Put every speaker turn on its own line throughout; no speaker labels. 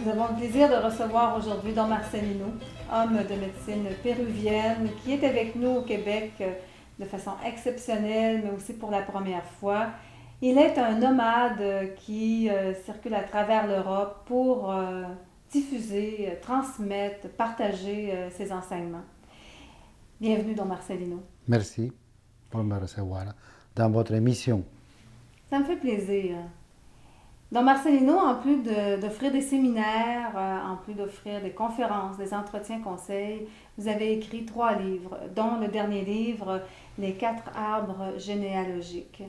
Nous avons le plaisir de recevoir aujourd'hui Don Marcelino, homme de médecine péruvienne, qui est avec nous au Québec de façon exceptionnelle, mais aussi pour la première fois. Il est un nomade qui circule à travers l'Europe pour diffuser, transmettre, partager ses enseignements. Bienvenue, Don Marcelino.
Merci pour me recevoir dans votre émission.
Ça me fait plaisir. Don Marcelino, en plus d'offrir des séminaires, en plus d'offrir des conférences, des entretiens conseils, vous avez écrit 3 livres, dont le dernier livre, Les 4 arbres généalogiques.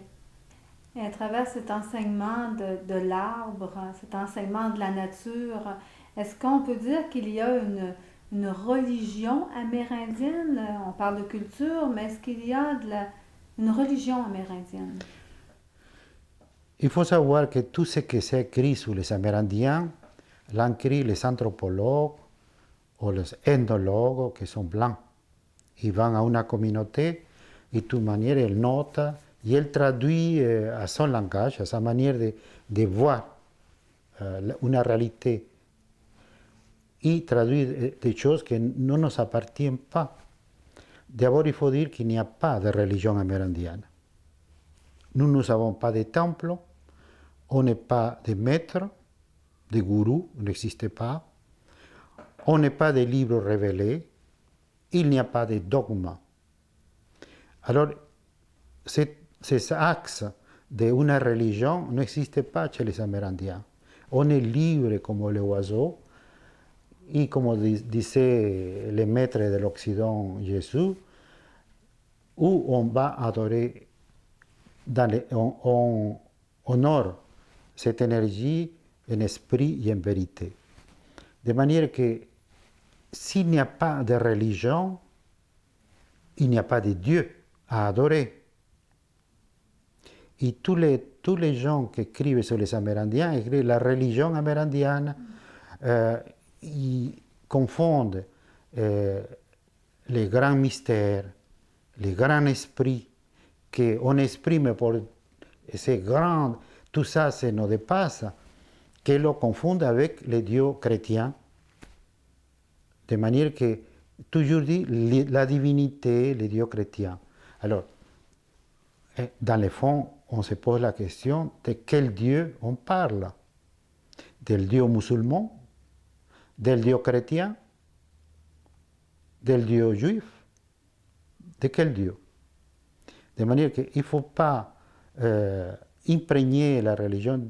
Et à travers cet enseignement de l'arbre, cet enseignement de la nature, est-ce qu'on peut dire qu'il y a une religion amérindienne? On parle de culture, mais est-ce qu'il y a une religion amérindienne?
Il faut savoir que tout ce qui s'écrit sur les Amérindiens, l'ont écrit les anthropologues ou les ethnologues qui sont blancs. Ils vont à une communauté et de toute manière, ils notent et ils traduisent à son langage, à sa manière de voir une réalité. Ils traduisent des choses qui ne nous appartiennent pas. D'abord, il faut dire qu'il n'y a pas de religion amérindienne. Nous n'avons pas de temple, on n'est pas de maîtres, de gourous, n'existe pas. On n'est pas de livres révélés, il n'y a pas de dogme. Alors, ces axes d'une religion n'existent pas chez les Amérindiens. On est libre comme les oiseaux, et comme disait le maître de l'Occident, Jésus, où on va adorer, on honore cette énergie en esprit et en vérité. De manière que s'il n'y a pas de religion, il n'y a pas de Dieu à adorer. Et tous les gens qui écrivent sur les Amérindiens écrivent la religion amérindienne, ils confondent les grands mystères, les grands esprits qu'on exprime pour ces grands, tout ça, ça nous dépasse, qu'ils le confondent avec les dieux chrétiens. De manière que, toujours dit, la divinité, les dieux chrétiens. Alors, dans le fond, on se pose la question de quel Dieu on parle. Del Dieu musulman, del Dieu chrétien, del Dieu juif, de quel Dieu? De manière qu'il ne faut pas imprégner la religion,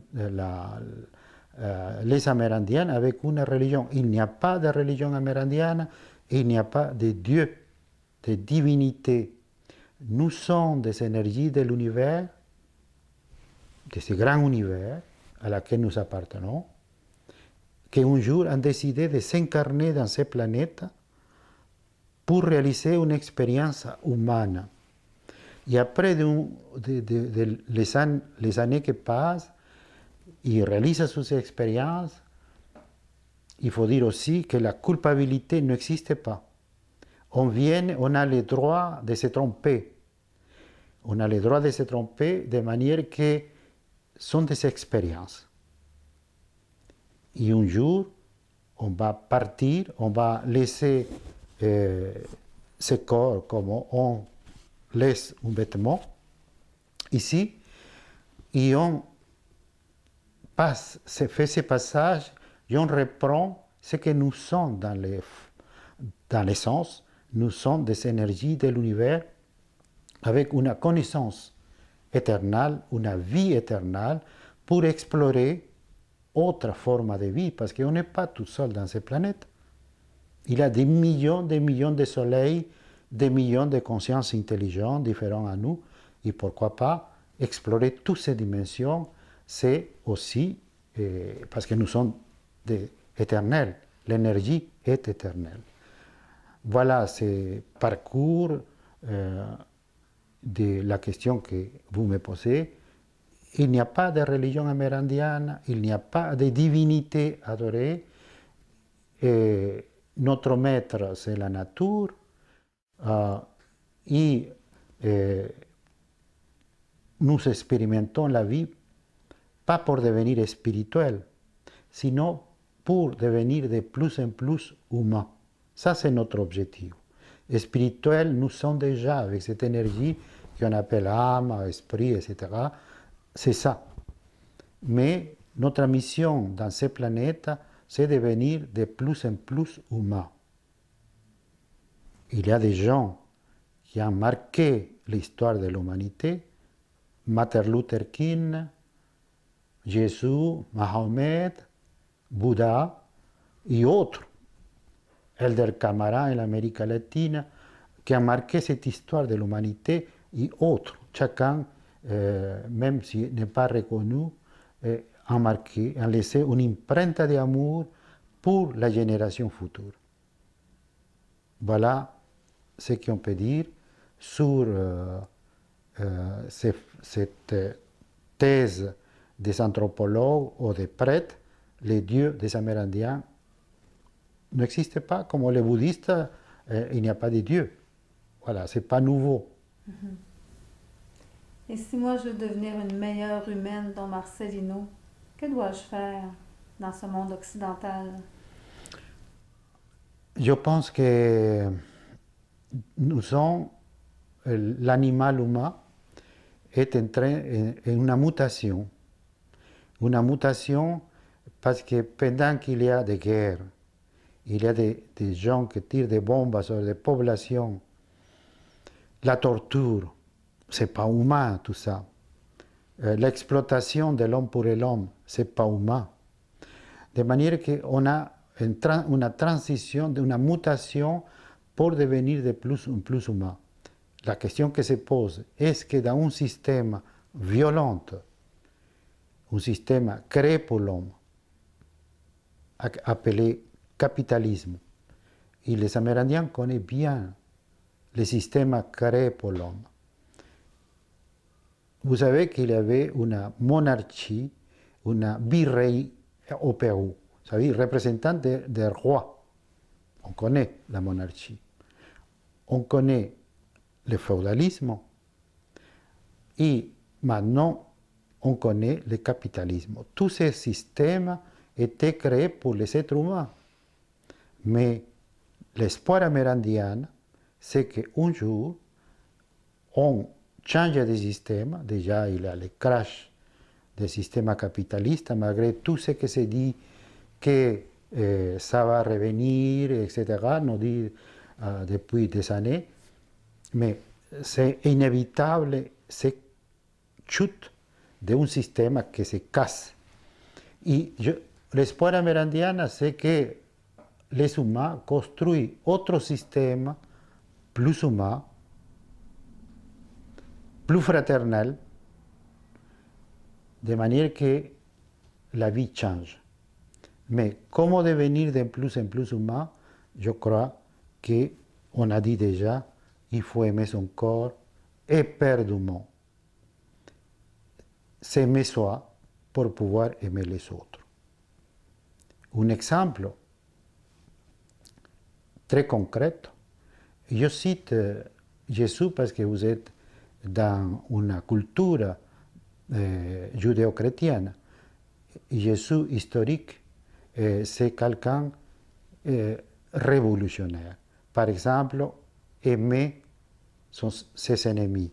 les Amérindiens avec une religion. Il n'y a pas de religion amérindienne, il n'y a pas de Dieu, de divinité. Nous sommes des énergies de l'univers, de ce grand univers à laquelle nous appartenons, qui un jour ont décidé de s'incarner dans cette planète pour réaliser une expérience humaine. Et après les années qui passent, ils réalisent ces expériences. Il faut dire aussi que la culpabilité n'existe pas. On a le droit de se tromper. On a le droit de se tromper de manière que sont des expériences. Et un jour, on va partir, on va laisser ce corps comme on laisse un vêtement ici, et on fait ce passage et on reprend ce que nous sommes dans l'essence. Nous sommes des énergies de l'univers avec une connaissance éternelle, une vie éternelle pour explorer autre forme de vie, parce qu'on n'est pas tout seul dans cette planète. Il y a des millions de soleils, des millions de consciences intelligentes différentes à nous, et pourquoi pas explorer toutes ces dimensions, c'est aussi parce que nous sommes éternels, l'énergie est éternelle. Voilà ce parcours de la question que vous me posez. Il n'y a pas de religion amérindienne, il n'y a pas de divinité adorée. Notre maître, c'est la nature. Et nous expérimentons la vie pas pour devenir spirituel, sinon pour devenir de plus en plus humains. Ça, c'est notre objectif. Spirituel, nous sommes déjà avec cette énergie qu'on appelle âme, esprit, etc. C'est ça. Mais notre mission dans ces planètes, c'est de devenir de plus en plus humains. Il y a des gens qui ont marqué l'histoire de l'humanité, Martin Luther King, Jésus, Mahomet, Bouddha et autres, Elder Camara en Amérique latine, qui ont marqué cette histoire de l'humanité et autres. Chacun, même s'il n'est pas reconnu, a marqué, a laissé une empreinte d'amour pour la génération future. Voilà ce qu'on peut dire sur cette thèse des anthropologues ou des prêtres. Les dieux des Amérindiens n'existent pas. Comme les bouddhistes, il n'y a pas de dieux. Voilà, ce n'est pas nouveau.
Et si moi je veux devenir une meilleure humaine dans Marcelino, que dois-je faire dans ce monde occidental?
Je pense que nous sommes, l'animal humain est en train une mutation. Une mutation parce que pendant qu'il y a des guerres, il y a des gens qui tirent des bombes sur des populations, la torture, c'est pas humain tout ça. L'exploitation de l'homme pour l'homme, c'est pas humain. De manière qu'on a une transition, une mutation pour devenir de plus en plus humain. La question qui se pose, est-ce que dans un système violent, un système créé pour l'homme, appelé capitalisme, et les Amérindiens connaissent bien le système créé pour l'homme. Vous savez qu'il y avait une monarchie, une virrey au Pérou, ça veut dire représentant des rois. On connaît la monarchie. On connaît le féodalisme et maintenant on connaît le capitalisme. Tous ces systèmes étaient créés pour les êtres humains. Mais l'espoir amérindien, c'est qu'un jour, on change de système. Déjà, il y a le crash des systèmes capitalistes, malgré tout ce que se dit que ça va revenir, etc., nous dit depuis des années. Mais c'est inévitable cette chute d'un système qui se casse. Et l'espoir amérindien, c'est que les humains construisent autre système plus humain, plus fraternel, de manière que la vie change. Mais comment devenir de plus en plus humain? Je crois qu'on a dit déjà, il faut aimer son corps éperdument. S'aimer soi pour pouvoir aimer les autres. Un exemple très concret, je cite Jésus parce que vous êtes dans une culture judéo-chrétienne. Jésus historique, c'est quelqu'un révolutionnaire. Par exemple, aimer ses ennemis.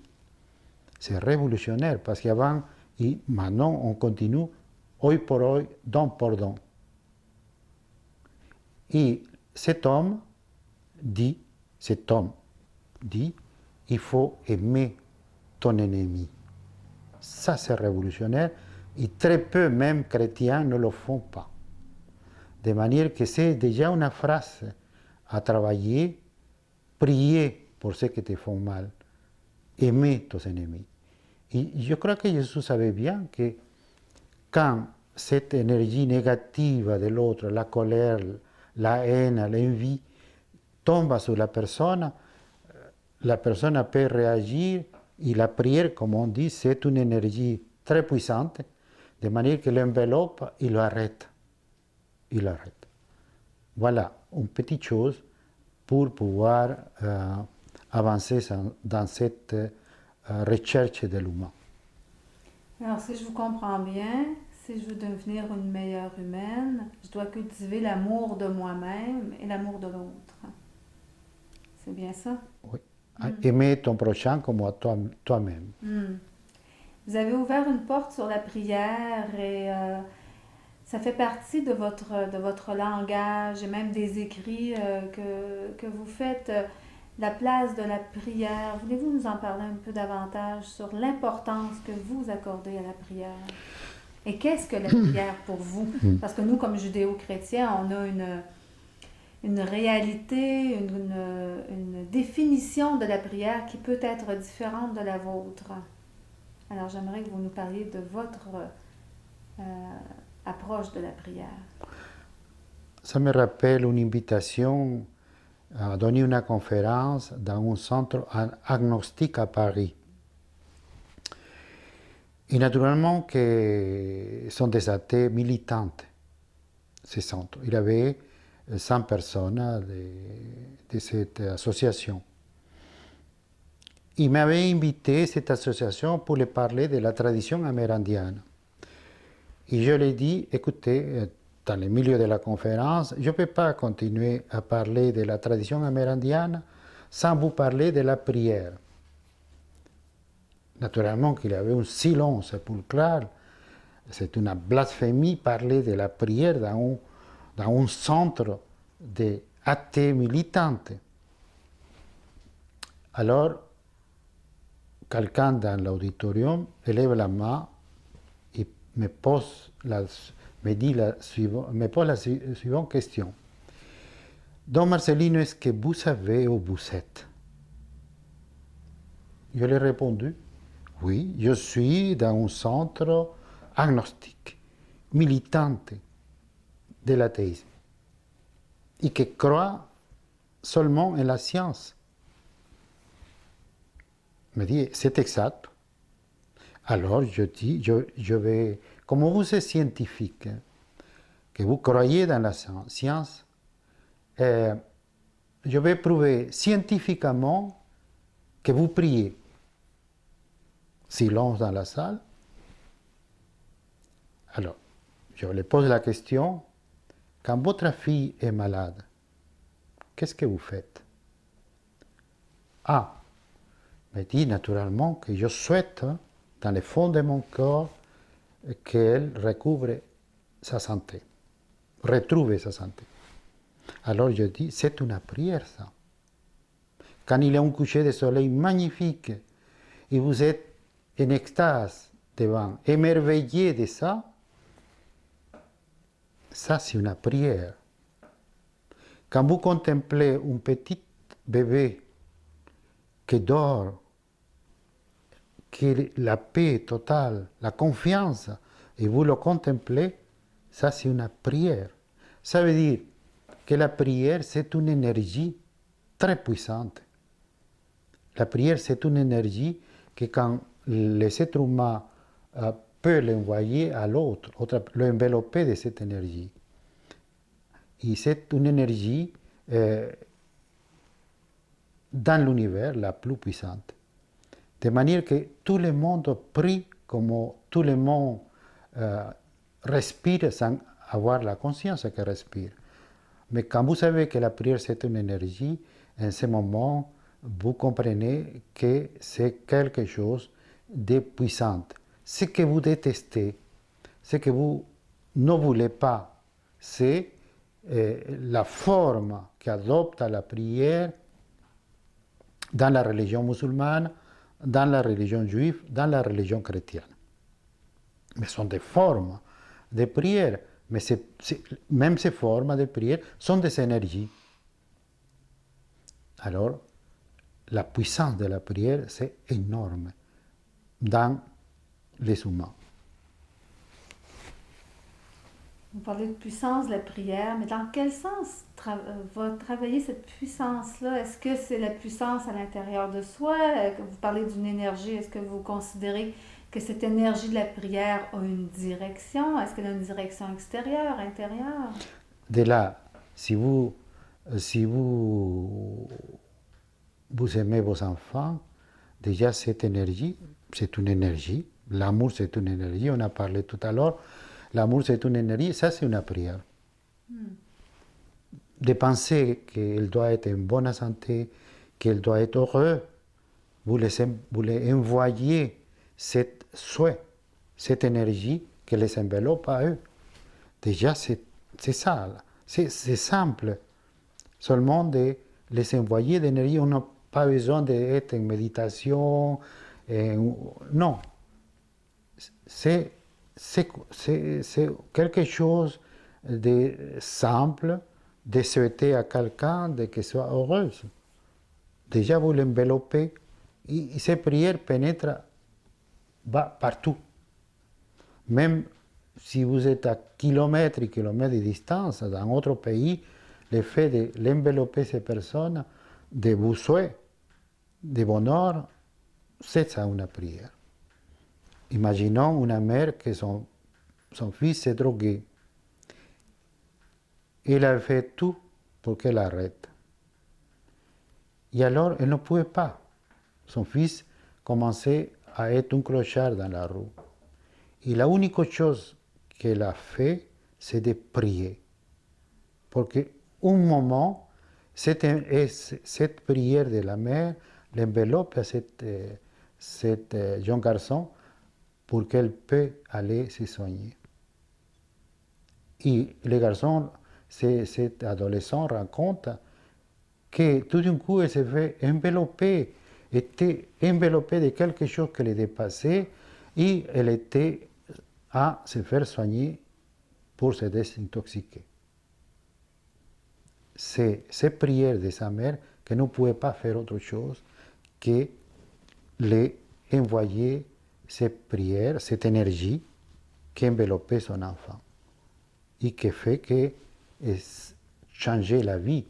C'est révolutionnaire parce qu'avant, et maintenant on continue, œil pour œil, dent pour dent. Et cet homme dit, il faut aimer ton ennemi. Ça, c'est révolutionnaire. Et très peu, même chrétiens, ne le font pas. De manière que c'est déjà une phrase à travailler, prier pour ceux qui te font mal, aimer tes ennemis. Et je crois que Jésus savait bien que quand cette énergie négative de l'autre, la colère, la haine, l'envie, tombe sur la personne peut réagir et la prière, comme on dit, c'est une énergie très puissante, de manière que l'enveloppe, il l'arrête. Il l'arrête. Voilà une petite chose pour pouvoir avancer dans cette recherche de l'humain.
Alors, si je vous comprends bien, Si je veux devenir une meilleure humaine, je dois cultiver l'amour de moi-même et l'amour de l'autre. C'est bien ça?
Oui.
Mm.
Aimer ton prochain comme à toi-même.
Mm. Vous avez ouvert une porte sur la prière et ça fait partie de votre langage et même des écrits que vous faites. La place de la prière. Voulez-vous nous en parler un peu davantage sur l'importance que vous accordez à la prière? Et qu'est-ce que la prière pour vous? Parce que nous, comme judéo-chrétiens, on a une réalité, une définition de la prière qui peut être différente de la vôtre. Alors j'aimerais que vous nous parliez de votre euh, approche de la prière.
Ça me rappelle une invitation à donner une conférence dans un centre agnostique à Paris. Et naturellement, que sont des athées militantes, ces centres. Il y avait 100 personnes de cette association. Il m'avait invité, cette association, pour lui parler de la tradition amérindienne. Et je lui ai dit, écoutez, dans le milieu de la conférence, je ne peux pas continuer à parler de la tradition amérindienne sans vous parler de la prière. Naturellement qu'il y avait un silence sépulcral. C'est une blasphémie parler de la prière dans un centre d'athées militantes. Alors, quelqu'un dans l'auditorium élève la main et me pose la suivante question. Donc, Marcelino, est-ce que vous savez où vous êtes? Je lui ai répondu, oui, je suis dans un centre agnostique, militante de l'athéisme, et qui croit seulement en la science. Il me dit, c'est exact. Alors je dis, je vais, comme vous êtes scientifique, que vous croyez dans la science, je vais prouver scientifiquement que vous priez. Silence dans la salle. Alors, je lui pose la question, quand votre fille est malade, qu'est-ce que vous faites? Ah, me dit naturellement que je souhaite, dans le fond de mon corps, qu'elle recouvre sa santé, retrouve sa santé. Alors je dis, c'est une prière ça. Quand il y a un coucher de soleil magnifique et vous êtes en extase devant, émerveillé de ça, ça c'est une prière. Quand vous contemplez un petit bébé qui dort, qui la paix totale, la confiance, et vous le contemplez, ça c'est une prière. Ça veut dire que la prière c'est une énergie très puissante. La prière c'est une énergie que quand les êtres humains peuvent l'envoyer à l'autre, l'envelopper de cette énergie. Et c'est une énergie dans l'univers la plus puissante. De manière que tout le monde prie comme tout le monde respire sans avoir la conscience qu'il respire. Mais quand vous savez que la prière c'est une énergie, en ce moment, vous comprenez que c'est quelque chose de puissant. Ce que vous détestez, ce que vous ne voulez pas, c'est la forme qu'adopte la prière dans la religion musulmane, dans la religion juive, dans la religion chrétienne. Mais ce sont des formes de prière. Mais même ces formes de prière sont des énergies. Alors, la puissance de la prière, c'est énorme dans les humains.
Vous parlez de puissance de la prière, mais dans quel sens va travailler cette puissance-là? Est-ce que c'est la puissance à l'intérieur de soi? Vous parlez d'une énergie, est-ce que vous considérez que cette énergie de la prière a une direction? Est-ce qu'elle a une direction extérieure, intérieure?
De là, si vous aimez vos enfants, déjà cette énergie, c'est une énergie. L'amour, c'est une énergie, on a parlé tout à l'heure. l'amour c'est une énergie, ça c'est une prière. De penser qu'il doit être en bonne santé, qu'il doit être heureux, vous les envoyez cette souhait, cette énergie qui les enveloppe à eux. Déjà, c'est ça. C'est simple. Seulement de les envoyer d'énergie, on n'a pas besoin d'être en méditation. Non. C'est quelque chose de simple de souhaiter à quelqu'un de qu'il soit heureuse. Déjà, vous l'enveloppez et ces prières pénètrent partout. Même si vous êtes à kilomètres et kilomètres de distance, dans un autre pays, le fait de l'envelopper ces personnes, de vous souhaiter de bonheur, c'est ça une prière. Imaginons une mère que son fils s'est drogué. Elle a fait tout pour qu'elle arrête. Et alors, elle ne pouvait pas. Son fils commençait à être un clochard dans la rue. Et la unique chose qu'elle a fait, c'est de prier. Parce qu'un moment, cette prière de la mère l'enveloppe à cet jeune garçon pour qu'elle puisse aller se soigner. Et le garçon, cet adolescent raconte que tout d'un coup, elle s'est fait envelopper, était enveloppée de quelque chose qui l'ait dépassé et elle était à se faire soigner pour se désintoxiquer. C'est cette prière de sa mère qui ne pouvait pas faire autre chose que les envoyer cette prière, cette énergie qui enveloppait son enfant et qui fait que changer la vie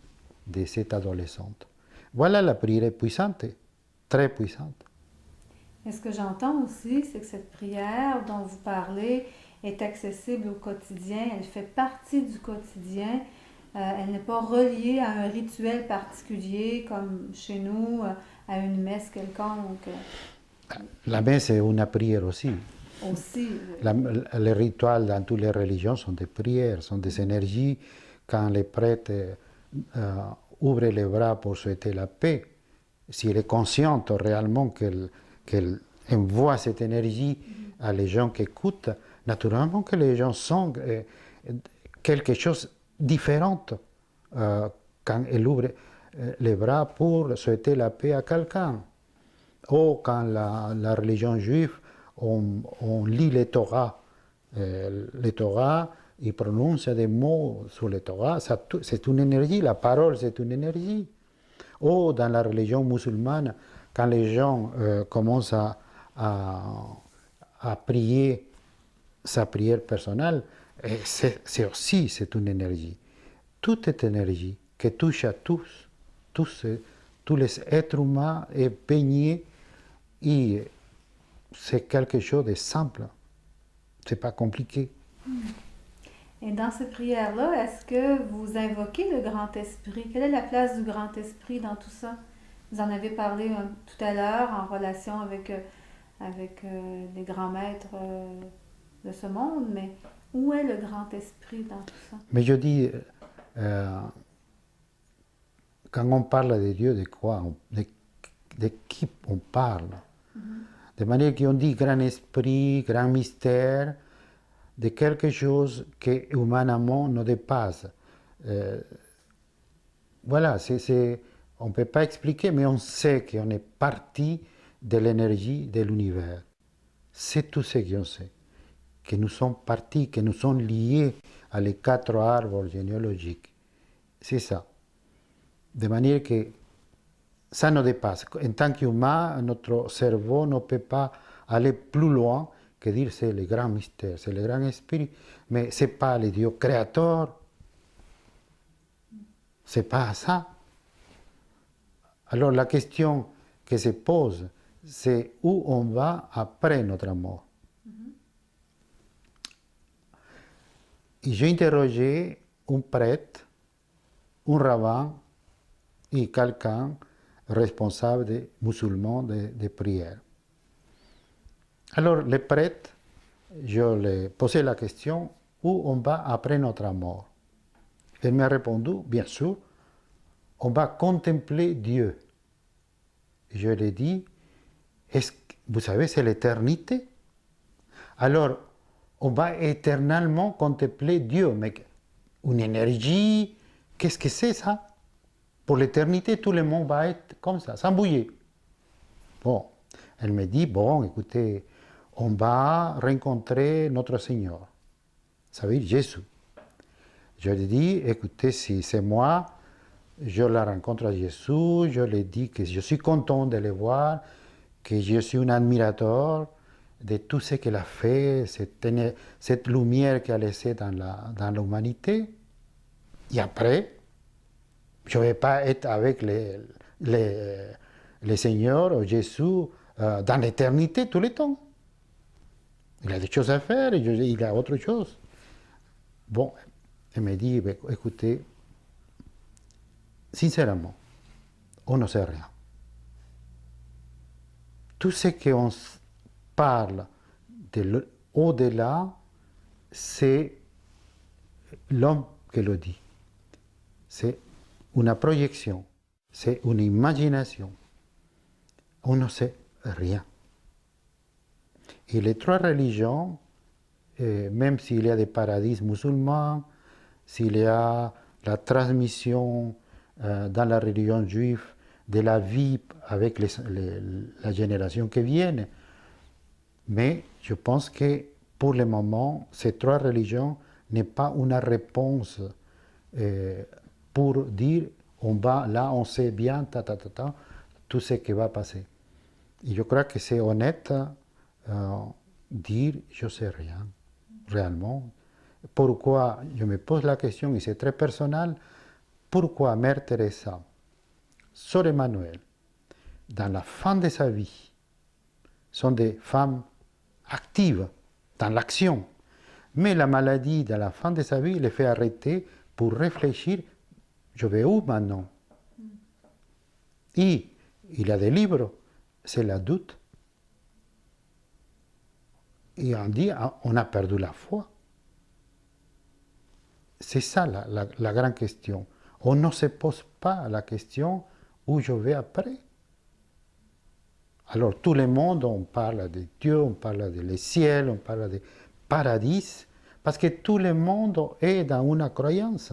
de cette adolescente. Voilà la prière puissante, très puissante.
Et ce que j'entends aussi, c'est que cette prière dont vous parlez est accessible au quotidien, elle fait partie du quotidien, elle n'est pas reliée à un rituel particulier comme chez nous, à une messe quelconque.
La messe est une prière aussi.
Aussi.
Les rituels dans toutes les religions sont des prières, sont des énergies. Quand les prêtres ouvrent les bras pour souhaiter la paix, si elle est consciente réellement qu'elle envoie cette énergie à les gens qui écoutent, naturellement que les gens sont quelque chose de différent quand elle ouvre les bras pour souhaiter la paix à quelqu'un. Ou quand la religion juive, on lit les Torah. Les Torah, ils prononcent des mots sur les Torah, c'est une énergie, la parole c'est une énergie. Ou dans la religion musulmane, quand les gens commencent à prier sa prière personnelle, c'est aussi une énergie. Toute cette énergie qui touche à tous les êtres humains est baignée et c'est quelque chose de simple. C'est pas compliqué.
Et dans cette prière-là, est-ce que vous invoquez le grand esprit? Quelle est la place du grand esprit dans tout ça? Vous en avez parlé tout à l'heure en relation avec les grands maîtres de ce monde, mais où est le grand esprit dans tout ça?
Mais je dis, quand on parle de Dieu, de quoi? De qui on parle? De manière qu'on dit grand esprit, grand mystère, de quelque chose qui humainement nous dépasse. Voilà, on ne peut pas expliquer, mais on sait qu'on est parti de l'énergie de l'univers. C'est tout ce qu'on sait. Que nous sommes partis, que nous sommes liés à les 4 arbres généalogiques. C'est ça. De manière que ça nous dépasse. En tant qu'humain, notre cerveau ne peut pas aller plus loin que dire c'est le grand mystère, c'est le grand esprit, mais ce n'est pas le Dieu créateur. C'est pas ça. Alors la question qui se pose, c'est où on va après notre mort. Et j'ai interrogé un prêtre, un rabbin et quelqu'un responsable des musulmans de prière. Alors, les prêtres, je leur ai posé la question, ou on va après notre mort? Elle m'a répondu, bien sûr, on va contempler Dieu. Je lui ai dit, vous savez, c'est l'éternité. Alors, on va éternellement contempler Dieu, mais une énergie, qu'est-ce que c'est ça? Pour l'éternité, tout le monde va être comme ça, sans bouger. Bon, elle me dit, bon, écoutez, on va rencontrer notre Seigneur, ça veut dire Jésus. Je lui dis, écoutez, si c'est moi, je la rencontre à Jésus, je lui dis que je suis content de le voir, que je suis un admirateur de tout ce qu'elle a fait, cette lumière qu'elle a laissée dans l'humanité. Et après, je ne vais pas être avec les seigneurs ou Jésus dans l'éternité tout le temps. Il a des choses à faire, il a autre chose. Bon, elle me dit, écoutez, sincèrement, on ne sait rien. Tout ce qu'on parle de au-delà, c'est l'homme qui le dit. C'est une projection, c'est une imagination. On ne sait rien. Et les trois religions, même s'il y a des paradis musulmans, s'il y a la transmission dans la religion juive de la vie avec la génération qui vient, mais je pense que pour le moment, ces trois religions n'est pas une réponse pour dire on va là, on sait bien, tout ce qui va passer. Et je crois que c'est honnête dire je ne sais rien, réellement. Pourquoi, je me pose la question, et c'est très personnel, pourquoi Mère Teresa, Sœur Emmanuel, dans la fin de sa vie, sont des femmes actives dans l'action, mais la maladie, dans la fin de sa vie, les fait arrêter pour réfléchir, je vais où maintenant? Et il y a des livres, c'est la doute. Et on dit, on a perdu la foi. C'est ça la grande question. On ne se pose pas la question où je vais après. Alors tout le monde, on parle de Dieu, on parle de le ciel, on parle de paradis, parce que tout le monde est dans une croyance.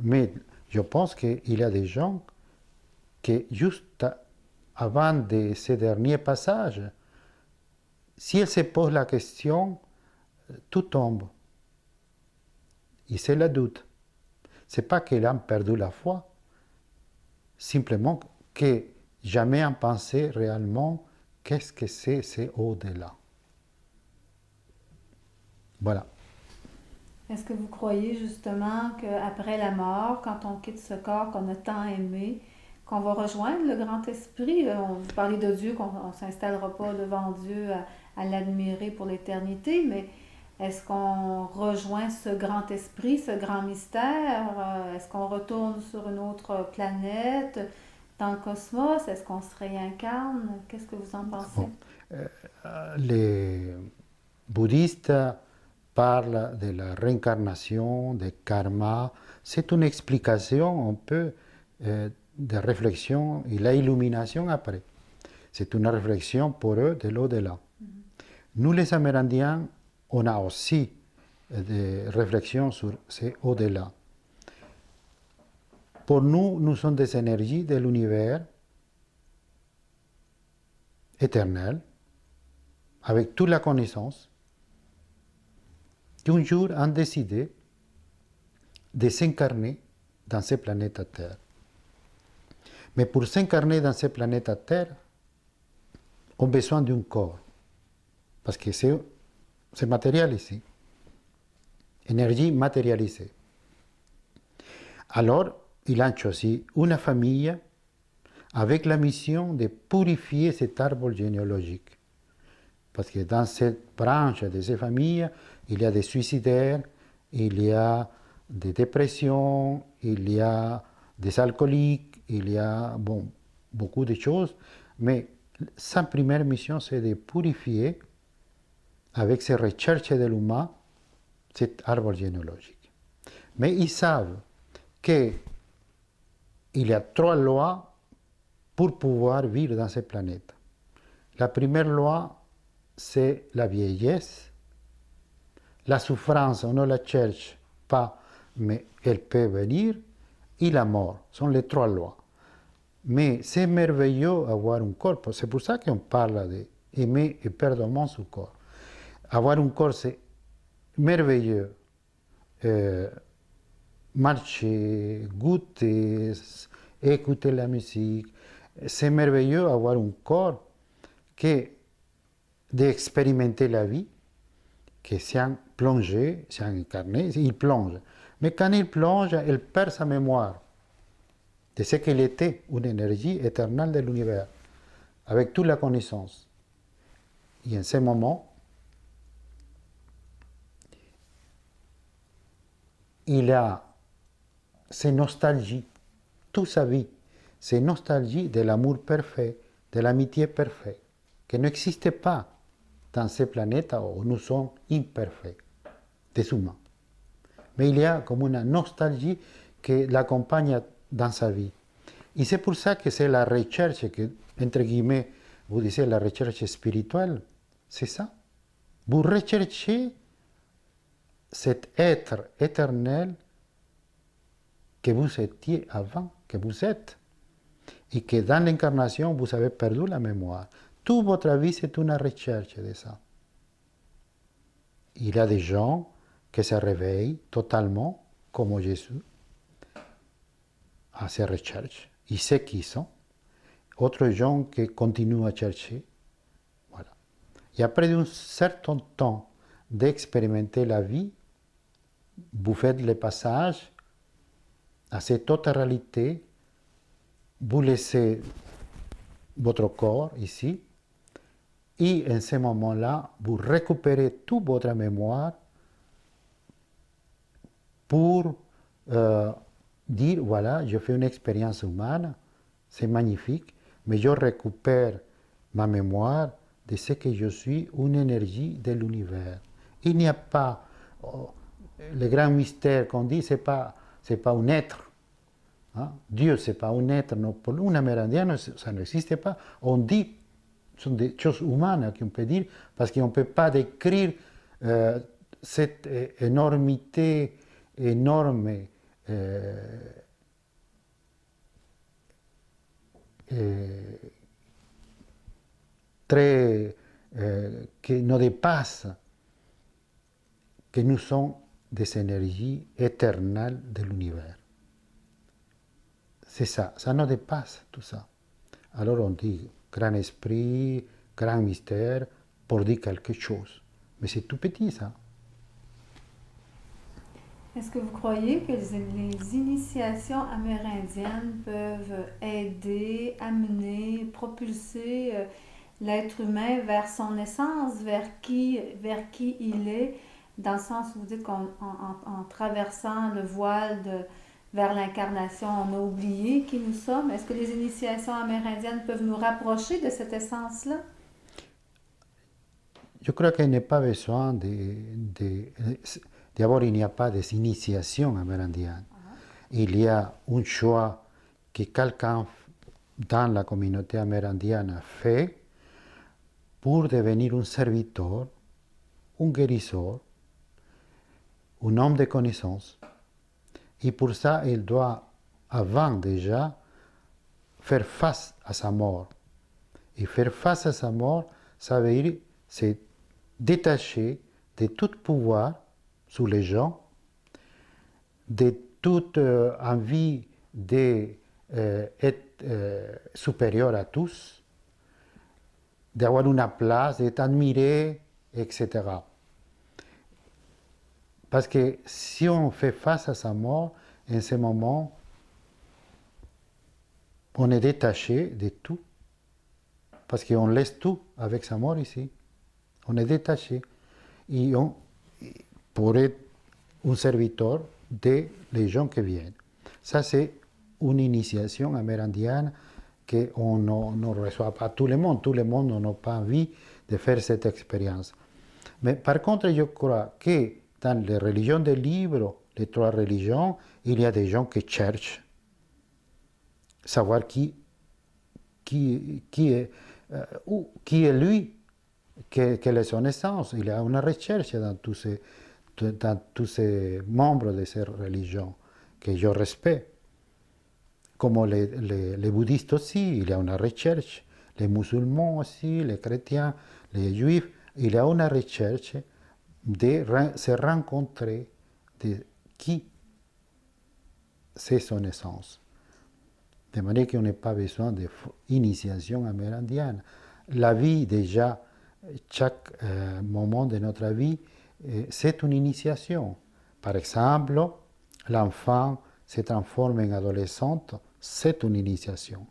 Mais je pense qu'il y a des gens qui, juste avant de ces derniers passages, si elles se posent la question, tout tombe. Et c'est le doute. Ce n'est pas qu'elles ont perdu la foi, simplement que jamais ont pensé réellement qu'est-ce que c'est au-delà. Voilà.
Est-ce que vous croyez justement qu'après la mort, quand on quitte ce corps qu'on a tant aimé, qu'on va rejoindre le grand esprit? Vous parlez de Dieu, qu'on ne s'installera pas devant Dieu à l'admirer pour l'éternité, mais est-ce qu'on rejoint ce grand esprit, ce grand mystère? Est-ce qu'on retourne sur une autre planète, dans le cosmos? Est-ce qu'on se réincarne? Qu'est-ce que vous en pensez?
Bon. Les bouddhistes parlent de la réincarnation, du karma. C'est une explication un peu de réflexion et l'illumination après. C'est une réflexion pour eux de l'au-delà. Nous, les Amérindiens, on a aussi des réflexions sur ce au-delà. Pour nous, nous sommes des énergies de l'univers éternel, avec toute la connaissance, qui un jour ont décidé de s'incarner dans cette planète Terre. Mais pour s'incarner dans cette planète Terre, on a besoin d'un corps, parce que c'est matériel ici, énergie matérialisée. Alors, il a choisi une famille avec la mission de purifier cet arbre généalogique. Parce que dans cette branche de ces familles, il y a des suicidaires, il y a des dépressions, il y a des alcooliques, il y a beaucoup de choses. Mais sa première mission, c'est de purifier avec ces recherches de l'humain cet arbre généalogique. Mais ils savent qu'il y a 3 lois pour pouvoir vivre dans cette planète. La première loi, c'est la vieillesse. La souffrance, on ne la cherche pas, mais elle peut venir. Et la mort sont les 3 lois. Mais c'est merveilleux avoir un corps. C'est pour ça qu'on parle d'aimer et perdre son corps. Avoir un corps, c'est merveilleux. Marcher, goûter, écouter la musique. C'est merveilleux avoir un corps que d'expérimenter la vie, que s'est plongé, s'est incarné, il plonge. Mais quand il plonge, il perd sa mémoire de ce qu'il était, une énergie éternelle de l'univers, avec toute la connaissance. Et en ce moment, il a ces nostalgies, toute sa vie, ces nostalgies de l'amour parfait, de l'amitié parfaite, qui n'existe pas dans ces planètes où nous sommes imparfaits, des humains. Mais il y a comme une nostalgie qui l'accompagne dans sa vie. Et c'est pour ça que c'est la recherche, que, entre guillemets, vous disiez la recherche spirituelle, c'est ça. Vous recherchez cet être éternel que vous étiez avant, que vous êtes, et que dans l'incarnation, vous avez perdu la mémoire. Toute votre vie, c'est une recherche de ça. Il y a des gens qui se réveillent totalement, comme Jésus, à ces recherches. Ils savent qui ils sont. Autres gens qui continuent à chercher. Voilà. Et après un certain temps d'expérimenter la vie, vous faites le passage à cette autre réalité, vous laissez votre corps ici, et en ce moment-là, vous récupérez toute votre mémoire pour dire, voilà, je fais une expérience humaine, c'est magnifique, mais je récupère ma mémoire de ce que je suis, une énergie de l'univers. Il n'y a pas, le grand mystère qu'on dit, c'est pas un être. Hein? Dieu, c'est pas un être. Non, pour une amérindienne, ça n'existe pas. On dit, ce sont des choses humaines qu'on peut dire, parce qu'on ne peut pas décrire cette énormité énorme très, qui nous dépasse, que nous sommes des énergies éternelles de l'univers. C'est ça, ça nous dépasse tout ça. Alors on dit grand esprit, grand mystère, pour dire quelque chose. Mais c'est tout petit ça.
Est-ce que vous croyez que les initiations amérindiennes peuvent aider, amener, propulser l'être humain vers son essence, vers qui il est, dans le sens où vous dites qu'en traversant le voile vers l'incarnation, on a oublié qui nous sommes? Est-ce que les initiations amérindiennes peuvent nous rapprocher de cette essence-là?
Je crois qu'il n'y a pas besoin d'abord, il n'y a pas d'initiation amérindienne. Il y a un choix que quelqu'un dans la communauté amérindienne a fait pour devenir un serviteur, un guérisseur, un homme de connaissance. Et pour ça, il doit, avant déjà, faire face à sa mort. Et faire face à sa mort, ça veut dire se détacher de tout pouvoir sur les gens, de toute envie d'être supérieur à tous, d'avoir une place, d'être admiré, etc. Parce que si on fait face à sa mort, en ce moment, on est détaché de tout. Parce qu'on laisse tout avec sa mort ici. On est détaché. Et on pourrait être un serviteur des gens qui viennent. Ça, c'est une initiation amérindienne qu'on ne reçoit pas tout le monde. Tout le monde n'a pas envie de faire cette expérience. Mais par contre, je crois que dans les religions des livres, les trois religions, il y a des gens qui cherchent savoir qui est lui, quelle est son essence. Il y a une recherche dans tous ces membres de ces religions que je respecte. Comme les bouddhistes aussi, il y a une recherche. Les musulmans aussi, les chrétiens, les juifs, il y a une recherche de se rencontrer de qui c'est son essence. De manière qu'on n'a pas besoin d'initiation amérindienne. La vie, déjà, chaque moment de notre vie, c'est une initiation. Par exemple, l'enfant se transforme en adolescente, c'est une initiation.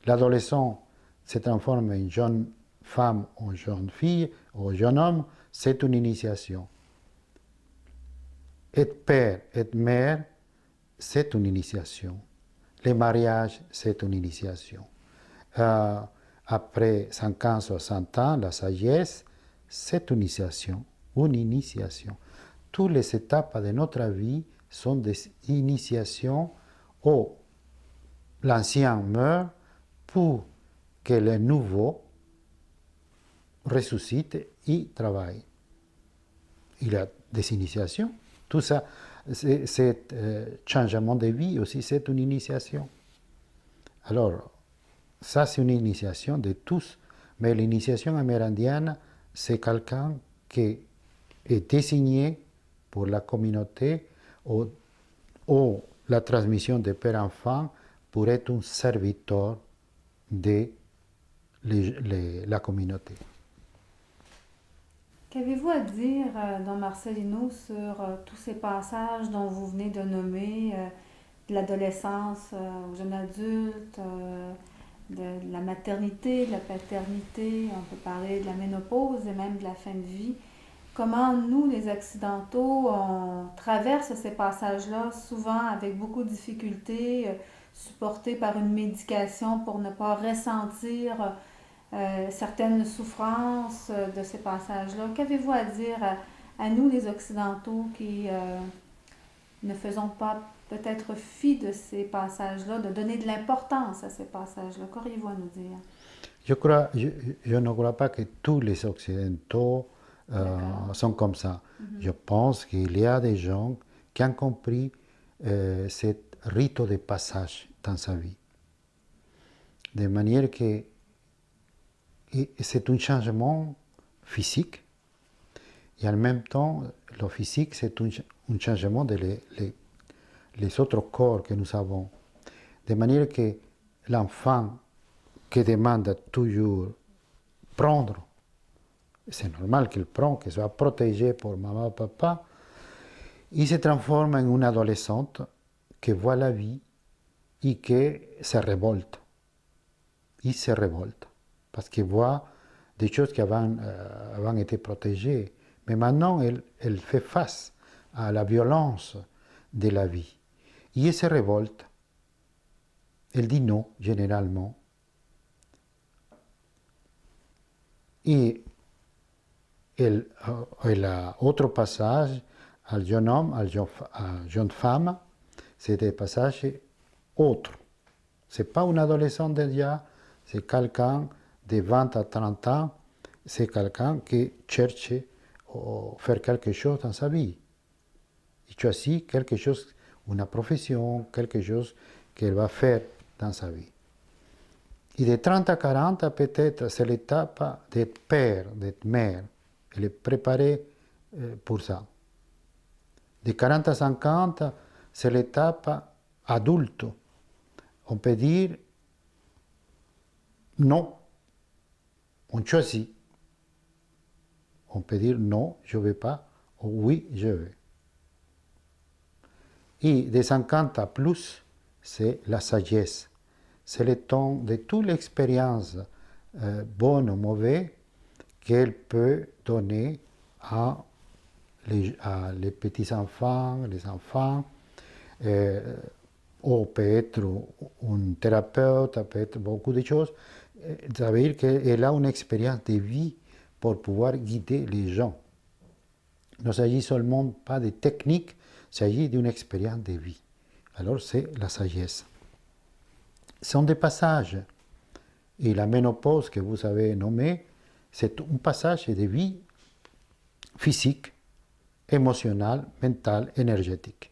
L'adolescent se transforme en jeune femme ou jeune fille ou jeune homme, c'est une initiation. Être père, être mère, c'est une initiation. Le mariage, c'est une initiation. Après 50, 60 ans, la sagesse, c'est une initiation. Une initiation. Toutes les étapes de notre vie sont des initiations où l'ancien meurt pour que le nouveau ressuscite et travaille. Il y a des initiations. Tout ça, ce changement de vie aussi, c'est une initiation. Alors, ça, c'est une initiation de tous. Mais l'initiation amérindienne, c'est quelqu'un qui est désigné pour la communauté ou la transmission de père-enfant pour être un serviteur de la communauté.
Qu'avez-vous à dire, don Marcelino, sur tous ces passages dont vous venez de nommer, de l'adolescence au jeune adulte, de la maternité, de la paternité, on peut parler de la ménopause et même de la fin de vie. Comment nous, les Occidentaux, on traverse ces passages-là, souvent avec beaucoup de difficultés, supportés par une médication pour ne pas ressentir certaines souffrances de ces passages-là. Qu'avez-vous à dire à nous, les Occidentaux, qui ne faisons pas peut-être fi de ces passages-là, de donner de l'importance à ces passages-là? Qu'auriez-vous à nous dire?
Je ne crois pas que tous les Occidentaux sont comme ça. Je pense qu'il y a des gens qui ont compris ce rite de passage dans sa vie. De manière que c'est un changement physique et en même temps, le physique, c'est un changement les autres corps que nous avons. De manière que l'enfant qui demande toujours prendre, c'est normal qu'il prenne, qu'il soit protégé par maman, papa, il se transforme en une adolescente qui voit la vie et qui se révolte. Il se révolte parce qu'il voit des choses qui avaient été protégées. Mais maintenant, elle fait face à la violence de la vie. Et elle se révolte. Elle dit non, généralement. Et elle a autre passage, al jeune homme, à la jeune femme, c'est des passages autres. Ce n'est pas un adolescent déjà, c'est quelqu'un de 20 à 30 ans, c'est quelqu'un qui cherche à faire quelque chose dans sa vie. Il choisit quelque chose, une profession, quelque chose qu'elle va faire dans sa vie. Et de 30 à 40, peut-être, c'est l'étape d'être père, d'être mère. Elle est préparée pour ça. De 40 à 50, c'est l'étape adulte. On peut dire non, on choisit. On peut dire non, je ne veux pas, ou oui, je veux. Et de 50 à plus, c'est la sagesse. C'est le temps de toute l'expérience, bonne ou mauvaise, qu'elle peut donner à les petits-enfants, les enfants, ou peut-être un thérapeute, peut-être beaucoup de choses. Ça veut dire qu'elle a une expérience de vie pour pouvoir guider les gens. ne s'agit seulement pas de techniques, il s'agit d'une expérience de vie. Alors c'est la sagesse. Ce sont des passages. Et la ménopause que vous avez nommée, c'est un passage de vie physique, émotionnel, mental, énergétique.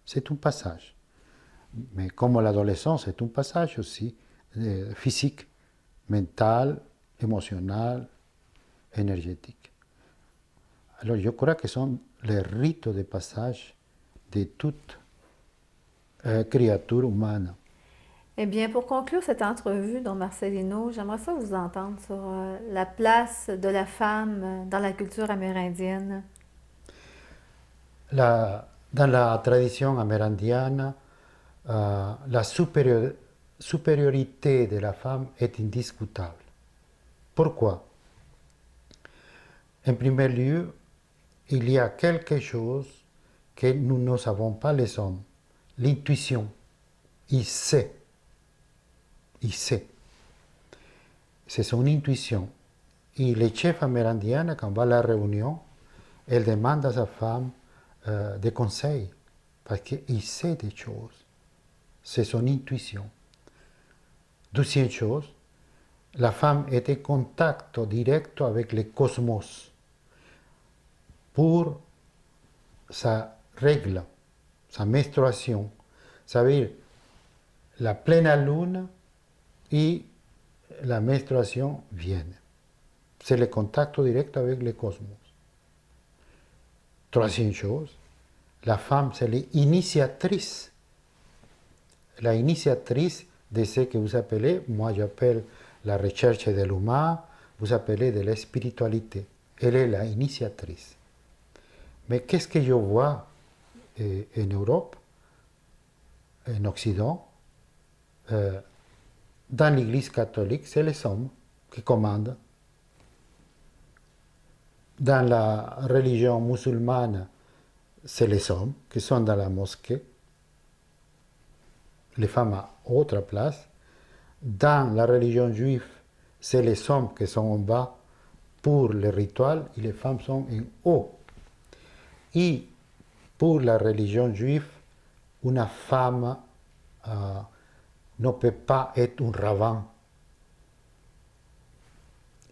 C'est un passage. Mais comme l'adolescence, c'est un passage aussi physique, mental, émotionnel, énergétique. Alors je crois que ce sont les rites de passage de toute créature humaine.
Eh bien, pour conclure cette entrevue, Don Marcelino, j'aimerais ça vous entendre sur la place de la femme dans la culture amérindienne.
Dans la tradition amérindienne, la supériorité de la femme est indiscutable. Pourquoi? En premier lieu, il y a quelque chose que nous ne savons pas les hommes, l'intuition. Il sait. Il sait. C'est son intuition. Et les chefs amérindiens, quand on va à la réunion, elle demande à sa femme des conseils, parce qu'il sait des choses. C'est son intuition. Deuxième chose, la femme est en contact direct avec le cosmos pour sa règle, sa menstruation. Ça veut dire la pleine lune et la menstruation viennent. C'est le contact direct avec le cosmos. Troisième chose, la femme, c'est l'initiatrice. La initiatrice de ce que vous appelez, moi j'appelle la recherche de l'humain, vous appelez de la spiritualité. Elle est la initiatrice. Mais qu'est-ce que je vois en Europe, en Occident, dans l'Église catholique, c'est les hommes qui commandent. Dans la religion musulmane, c'est les hommes qui sont dans la mosquée. Les femmes à autre place. Dans la religion juive, c'est les hommes qui sont en bas pour le rituel et les femmes sont en haut. Et pour la religion juive, une femme ne peut pas être un rabbin.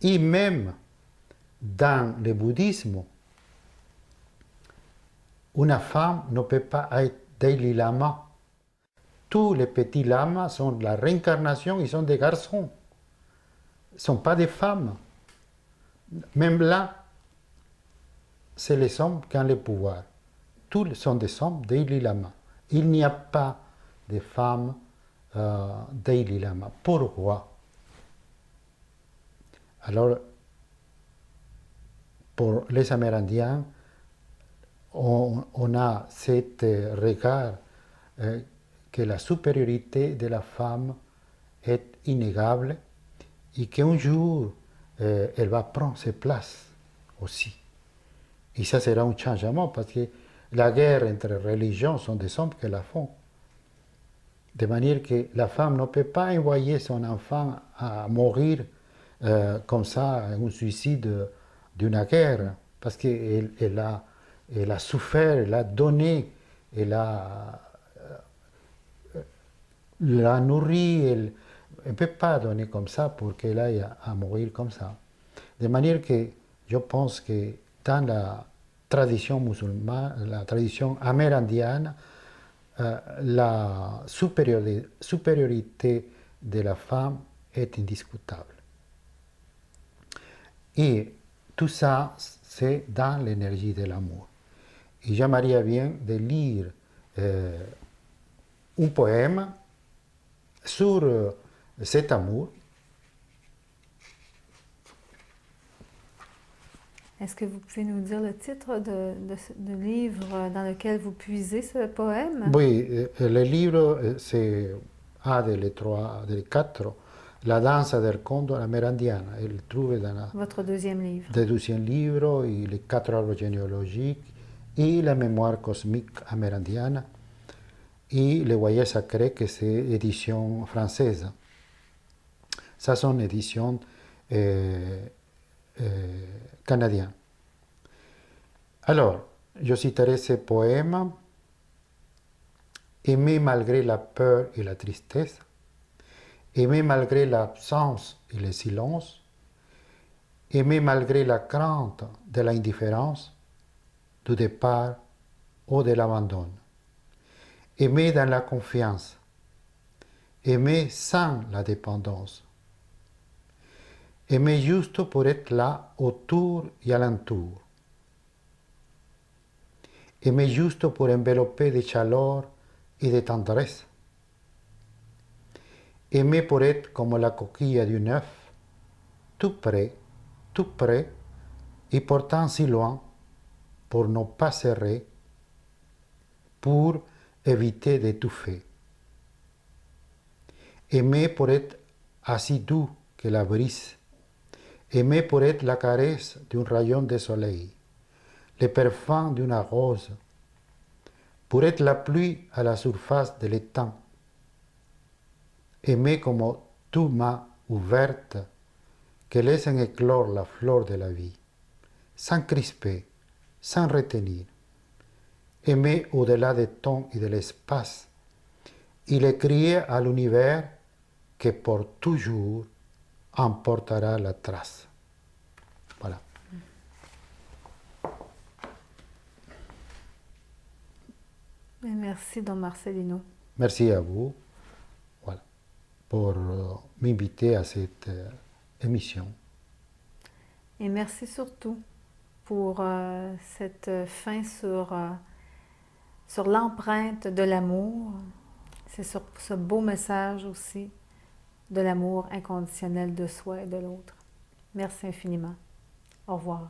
Et même dans le bouddhisme, une femme ne peut pas être Dalai Lama. Tous les petits lamas sont la réincarnation, ils sont des garçons. Ils ne sont pas des femmes. Même là, c'est les hommes qui ont le pouvoir. Tous sont des hommes Dalai Lama. Il n'y a pas de femmes Dalai Lama. Pourquoi? Alors, pour les Amérindiens, on a cet regard que la supériorité de la femme est inégalable et qu'un jour, elle va prendre ses places aussi. Et ça sera un changement parce que la guerre entre religions sont des hommes qui la font. De manière que la femme ne peut pas envoyer son enfant à mourir comme ça, un suicide d'une guerre, parce qu'elle a souffert, elle a donné, elle a nourri, elle ne peut pas donner comme ça pour qu'elle aille à mourir comme ça. De manière que je pense que dans la tradition musulmane, la tradition amérindienne, la supériorité de la femme est indiscutable. Et tout ça, c'est dans l'énergie de l'amour. Et j'aimerais bien de lire un poème sur cet amour.
Est-ce que vous pouvez nous dire le titre de livre dans lequel vous puisez ce poème?
Oui, le livre, c'est un des quatre, La danse del cóndor amérindienne. Elle trouve dans
Votre deuxième livre.
le deuxième livre, et les 4 arbres généalogiques, et la mémoire cosmique amérindienne, et le voyage sacré, que c'est édition française. Ça, sont éditions canadiennes. Alors, je citerai ce poème. Aimer malgré la peur et la tristesse, aimer malgré l'absence et le silence, aimer malgré la crainte de l'indifférence, du départ ou de l'abandon, aimer dans la confiance, aimer sans la dépendance, aimer juste pour être là autour et alentour, aimer juste pour envelopper de chaleur et de tendresse, aimer pour être comme la coquille d'un œuf, tout près, et pourtant si loin, pour ne pas serrer, pour éviter d'étouffer. Aimer pour être aussi doux que la brise, aimer pour être la caresse d'un rayon de soleil, le parfum d'une rose, pour être la pluie à la surface de l'étang, aimer comme deux mains ouvertes que laissent éclore la fleur de la vie, sans crisper, sans retenir, aimer au-delà des temps et de l'espace, il est crié à l'univers que pour toujours emportera la trace. Voilà.
Merci, Don Marcelino.
Merci à vous, voilà, pour m'inviter à cette émission.
Et merci surtout pour cette fin sur l'empreinte de l'amour. C'est sur ce beau message aussi de l'amour inconditionnel de soi et de l'autre. Merci infiniment. Au revoir.